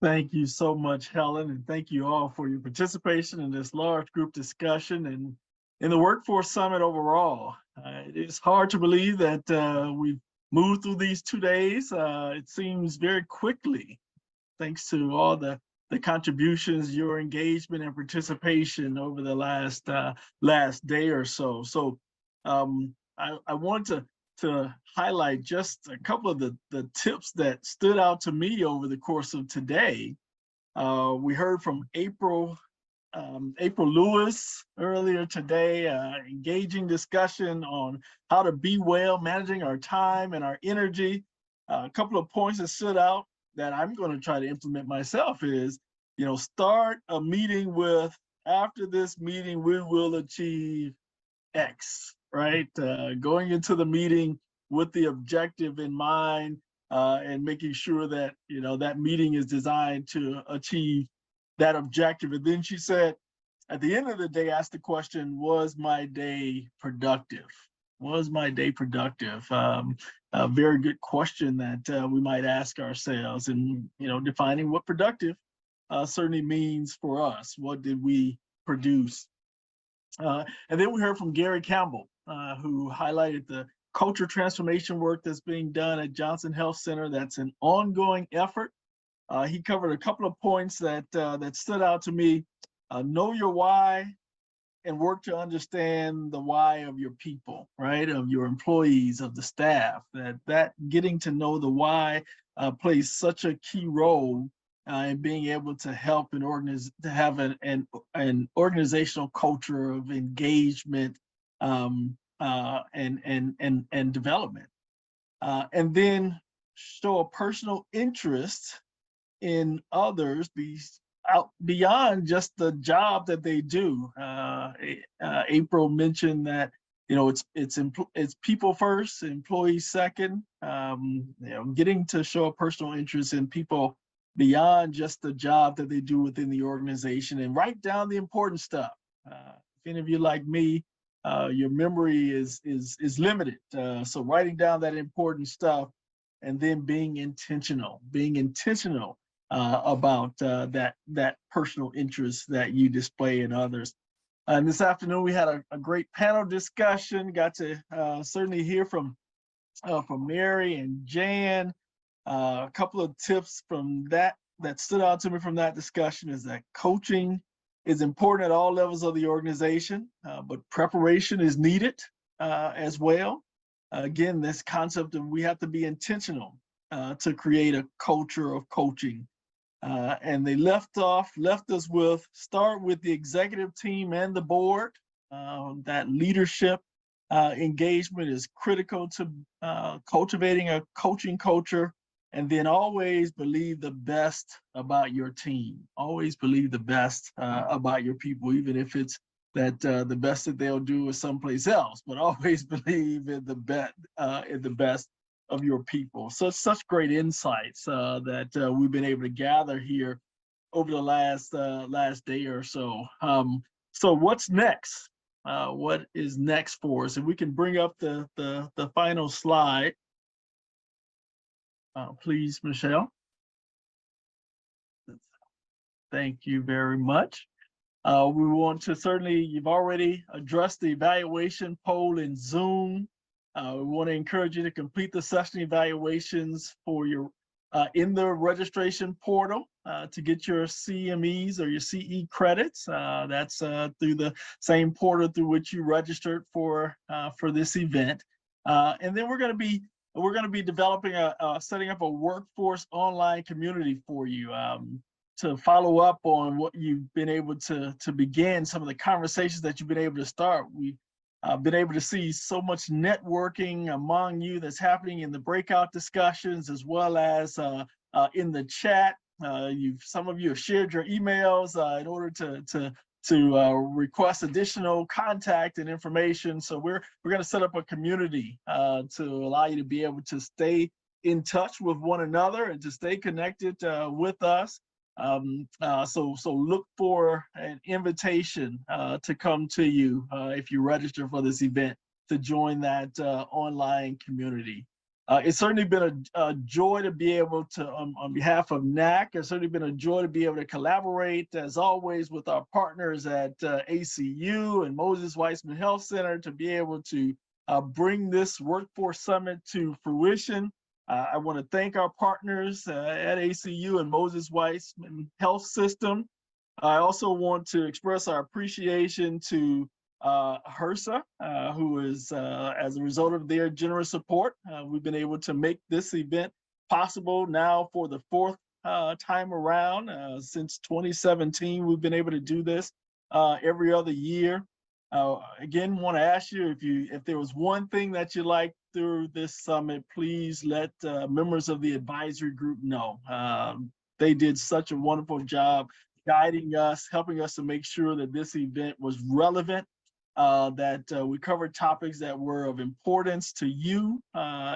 Thank you so much, Helen, and thank you all for your participation in this large group discussion and in the Workforce Summit overall. It is hard to believe that we've moved through these 2 days. It seems very quickly, thanks to all the contributions, your engagement and participation over the last day or so. So I want to highlight just a couple of the tips that stood out to me over the course of today. We heard from April Lewis earlier today, engaging discussion on how to be well, managing our time and our energy. A couple of points that stood out that I'm going to try to implement myself is, start a meeting with, after this meeting, we will achieve X, right? Going into the meeting with the objective in mind, and making sure that, that meeting is designed to achieve that objective. And then she said, at the end of the day, ask the question, was my day productive? Was my day productive? A very good question that we might ask ourselves, and, defining what productive certainly means for us. What did we produce? And then we heard from Gary Campbell, who highlighted the culture transformation work that's being done at Johnson Health Center. That's an ongoing effort. He covered a couple of points that stood out to me. Know your why and work to understand the why of your people, right? Of your employees, of the staff. That getting to know the why plays such a key role in being able to help to have an organizational culture of engagement, and development, and then show a personal interest in others, out beyond just the job that they do. April mentioned that it's people first, employees second. Getting to show a personal interest in people beyond just the job that they do within the organization, and write down the important stuff. If any of you like me, your memory is limited, so writing down that important stuff, and then being intentional about that personal interest that you display in others. And this afternoon we had a great panel discussion. Got to certainly hear from Mary and Jan. A couple of tips from that stood out to me from that discussion is that coaching is important at all levels of the organization, but preparation is needed as well. Again, this concept of we have to be intentional to create a culture of coaching. And they left us with, start with the executive team and the board. That leadership engagement is critical to cultivating a coaching culture. And then always believe the best about your team. Always believe the best about your people, even if it's that the best that they'll do is someplace else. But always believe in the best of your people. So such great insights that we've been able to gather here over the last day or so. So what's next? What is next for us? And we can bring up the final slide. Please, Michelle. Thank you very much. We want to certainly, you've already addressed the evaluation poll in Zoom. We want to encourage you to complete the session evaluations for your in the registration portal to get your CMEs or your CE credits. That's through the same portal through which you registered for this event. And then we're going to be developing setting up a workforce online community for you to follow up on what you've been able to begin, some of the conversations that you've been able to start. We've been able to see so much networking among you that's happening in the breakout discussions, as well as in the chat. Some of you have shared your emails in order to request additional contact and information. So we're going to set up a community to allow you to be able to stay in touch with one another and to stay connected with us. So look for an invitation to come to you if you register for this event to join that online community. It's certainly been a joy to be able to, on behalf of NAC, it's certainly been a joy to be able to collaborate, as always, with our partners at ACU and Moses Weissman Health Center to be able to bring this Workforce Summit to fruition. I want to thank our partners at ACU and Moses Weissman Health System. I also want to express our appreciation to HRSA, who is, as a result of their generous support, we've been able to make this event possible now for the fourth time around. Since 2017, we've been able to do this every other year. Again, want to ask you if there was one thing that you liked through this summit, please let members of the advisory group know. They did such a wonderful job guiding us, helping us to make sure that this event was relevant, that we covered topics that were of importance to you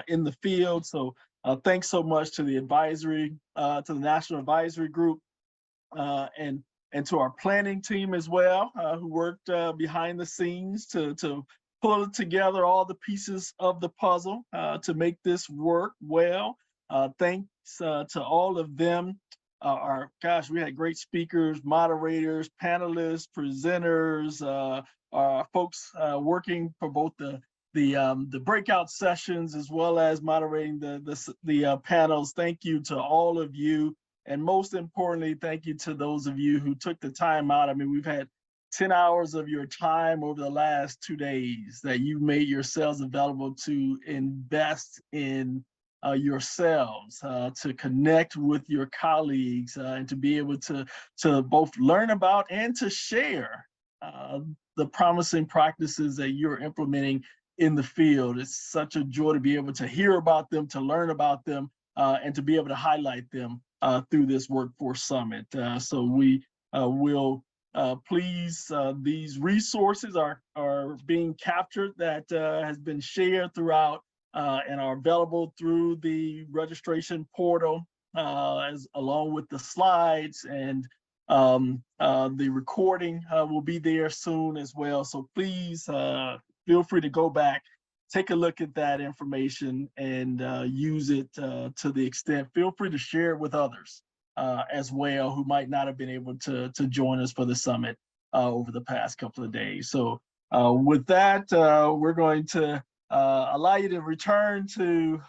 in the field. So thanks so much to the advisory, to the National Advisory Group, and to our planning team as well, who worked behind the scenes to pull together all the pieces of the puzzle to make this work well. Thanks to all of them. We had great speakers, moderators, panelists, presenters, folks working for both the breakout sessions as well as moderating the panels. Thank you to all of you. And most importantly, thank you to those of you who took the time out. I mean, we've had 10 hours of your time over the last 2 days that you've made yourselves available to invest in yourselves, to connect with your colleagues, and to be able to both learn about and to share the promising practices that you're implementing in the field. It's such a joy to be able to hear about them, to learn about them, and to be able to highlight them through this Workforce Summit. So we will please, these resources are being captured that has been shared throughout and are available through the registration portal, along with the slides, and the recording will be there soon as well. So please feel free to go back, take a look at that information, and use it to the extent. Feel free to share it with others as well who might not have been able to join us for the summit over the past couple of days. So with that, we're going to allow you to return to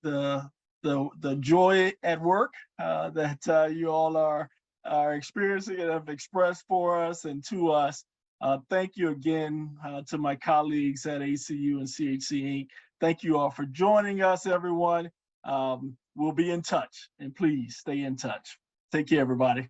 the joy at work that you all are experiencing and have expressed for us and to us. Thank you again to my colleagues at ACU and CHC Inc. Thank you all for joining us, everyone. We'll be in touch, and please stay in touch. Take care, everybody.